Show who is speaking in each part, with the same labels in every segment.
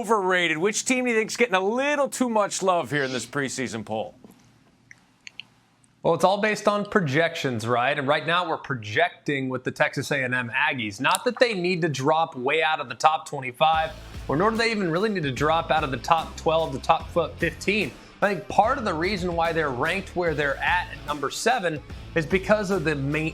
Speaker 1: overrated? Which team do you think is getting a little too much love here in this preseason poll?
Speaker 2: Well, it's all based on projections, right? And right now we're projecting with the Texas A&M Aggies. Not that they need to drop way out of the top 25, or nor do they even really need to drop out of the top 12 to top 15. I think part of the reason why they're ranked where they're at number 7 is because of the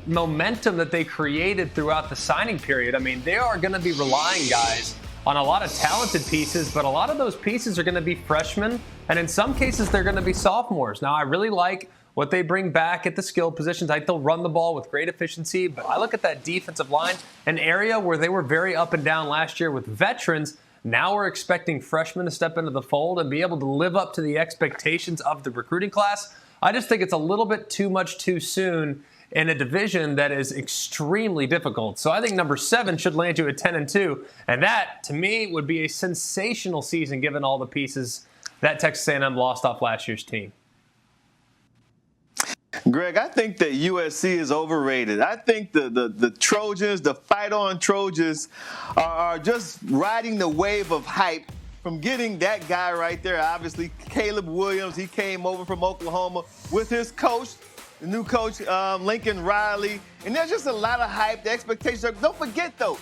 Speaker 2: momentum that they created throughout the signing period. I mean, they are going to be relying, guys, on a lot of talented pieces, but a lot of those pieces are going to be freshmen, and in some cases they're going to be sophomores. Now, I really like what they bring back at the skill positions. I think they'll run the ball with great efficiency, but I look at that defensive line, an area where they were very up and down last year with veterans. Now we're expecting freshmen to step into the fold and be able to live up to the expectations of the recruiting class. I just think it's a little bit too much too soon in a division that is extremely difficult. So I think number 7 should land you at 10-2, and that, to me, would be a sensational season given all the pieces that Texas A&M lost off last year's team.
Speaker 3: Greg, I think that USC is overrated. I think the Trojans, the fight-on Trojans, are just riding the wave of hype from getting that guy right there. Obviously, Caleb Williams, he came over from Oklahoma with his coach, the new coach, Lincoln Riley. And there's just a lot of hype. The expectations are, don't forget, though,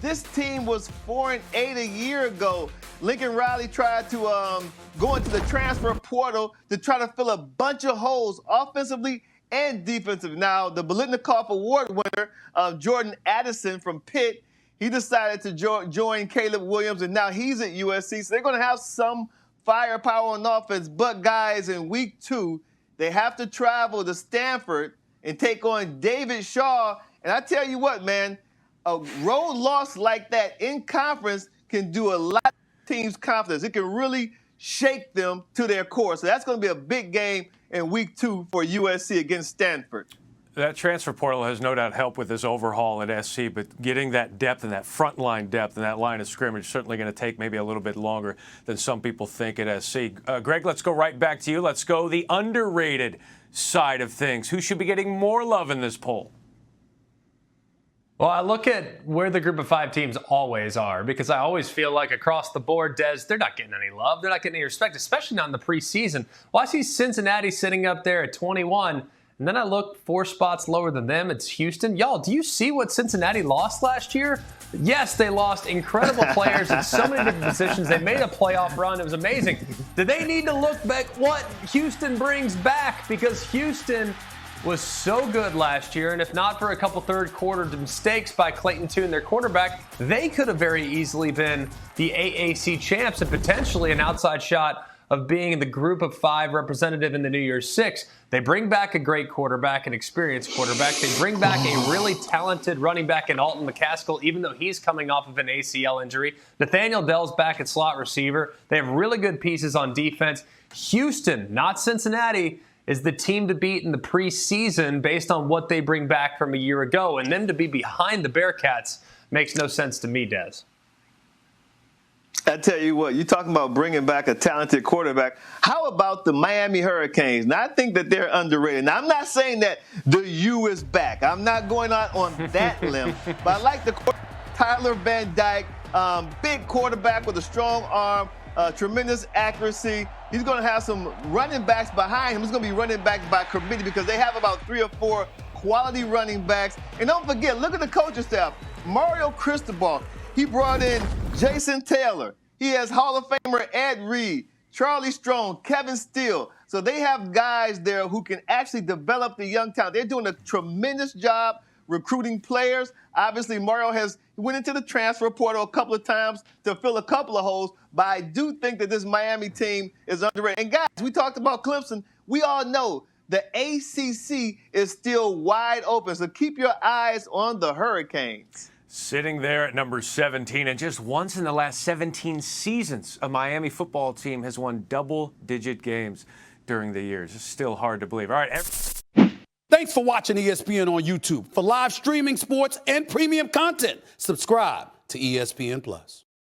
Speaker 3: this team was 4-8 a year ago. Lincoln Riley tried to go into the transfer portal to try to fill a bunch of holes offensively and defensively. Now, the Biletnikoff Award winner, Jordan Addison from Pitt, he decided to join Caleb Williams, and now he's at USC. So they're going to have some firepower on offense. But, guys, in week 2, they have to travel to Stanford and take on David Shaw. And I tell you what, man, a road loss like that in conference can do a lot of teams' confidence. It can really shake them to their core. So that's going to be a big game in week 2 for USC against Stanford.
Speaker 1: That transfer portal has no doubt helped with this overhaul at SC, but getting that depth and that front line depth and that line of scrimmage is certainly going to take maybe a little bit longer than some people think at SC. Greg, let's go right back to you. Let's go the underrated side of things. Who should be getting more love in this poll?
Speaker 2: Well, I look at where the group of 5 teams always are, because I always feel like across the board, Des, they're not getting any love. They're not getting any respect, especially not in the preseason. Well, I see Cincinnati sitting up there at 21, and then I look 4 spots lower than them. It's Houston. Y'all, do you see what Cincinnati lost last year? Yes, they lost incredible players at so many different positions. They made a playoff run. It was amazing. Do they need to look back what Houston brings back? Because Houston was so good last year, and if not for a couple third-quarter mistakes by Clayton Tune, their quarterback, they could have very easily been the AAC champs and potentially an outside shot of being in the group of 5 representative in the New Year's 6. They bring back a great quarterback, an experienced quarterback. They bring back a really talented running back in Alton McCaskill, even though he's coming off of an ACL injury. Nathaniel Dell's back at slot receiver. They have really good pieces on defense. Houston, not Cincinnati, is the team to beat in the preseason based on what they bring back from a year ago. And them to be behind the Bearcats makes no sense to me, Des.
Speaker 3: I tell you what, you're talking about bringing back a talented quarterback. How about the Miami Hurricanes? Now, I think that they're underrated. Now, I'm not saying that the U is back. I'm not going out on that limb. But I like the Tyler Van Dyke, big quarterback with a strong arm, tremendous accuracy. He's going to have some running backs behind him. He's going to be running back by committee because they have about 3 or 4 quality running backs. And don't forget, look at the coaching staff. Mario Cristobal, he brought in Jason Taylor. He has Hall of Famer Ed Reed, Charlie Strong, Kevin Steele. So they have guys there who can actually develop the young talent. They're doing a tremendous job recruiting players. Obviously, Mario went into the transfer portal a couple of times to fill a couple of holes, but I do think that this Miami team is underrated. And guys, we talked about Clemson. We all know the ACC is still wide open, so keep your eyes on the Hurricanes.
Speaker 1: Sitting there at number 17, and just once in the last 17 seasons, a Miami football team has won double-digit games during the years. It's still hard to believe. All right.
Speaker 4: Thanks for watching ESPN on YouTube. For live streaming, sports, and premium content, subscribe to ESPN+.